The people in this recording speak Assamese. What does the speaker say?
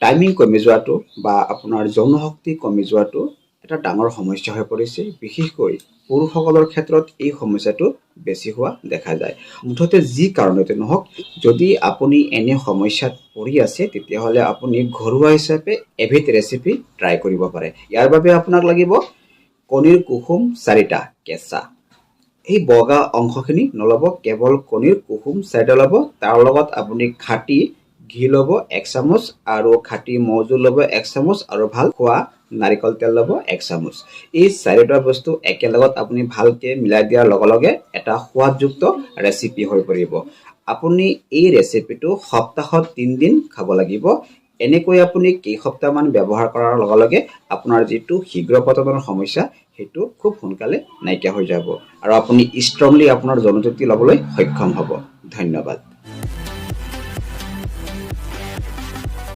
টাইমিং কমি যোৱাটো বা আপোনাৰ যৌন শক্তি কমি যোৱাটো এটা ডাঙৰ সমস্যা হৈ পৰিছে। বিশেষকৈ পুৰুষসকলৰ ক্ষেত্ৰত এই সমস্যাটো বেছি হোৱা দেখা যায়। মুঠতে যি কাৰণতে নহওক, যদি আপুনি এনে সমস্যাত পৰি আছে তেতিয়াহ'লে আপুনি ঘৰুৱা হিচাপে এবিধ ৰেচিপি ট্ৰাই কৰিব পাৰে। ইয়াৰ বাবে আপোনাক লাগিব কণীৰ কুহুম 4টা কেঁচা। এই বগা অংশখিনি নল'ব, কেৱল কণীৰ কুহুম 4টা ল'ব। তাৰ লগত আপুনি খাটি ঘি ল'ব 1 চামুচ আৰু খাটি মৌজোল ল'ব 1 চামুচ আৰু ভাল খোৱা নাৰিকল তেল ল'ব 1 চামুচ। এই 4টা বস্তু একেলগত আপুনি ভালকে মিলাই দিয়াৰ লগে লগে এটা সোৱাদযুক্ত ৰেচিপি হৈ পৰিব। আপুনি এই ৰেচিপিটো সপ্তাহত 3 দিন খাব লাগিব। এনেকৈ আপুনি কেইসপ্তাহমান ব্যৱহাৰ কৰাৰ লগে লগে আপোনাৰ যিটো শীঘ্ৰ পতনৰ সমস্যা সেইটো খুব সোনকালে নাইকিয়া হৈ যাব আৰু আপুনি ষ্ট্ৰংলি আপোনাৰ যৌন তৃপ্তি ল'বলৈ সক্ষম হ'ব। ধন্যবাদ।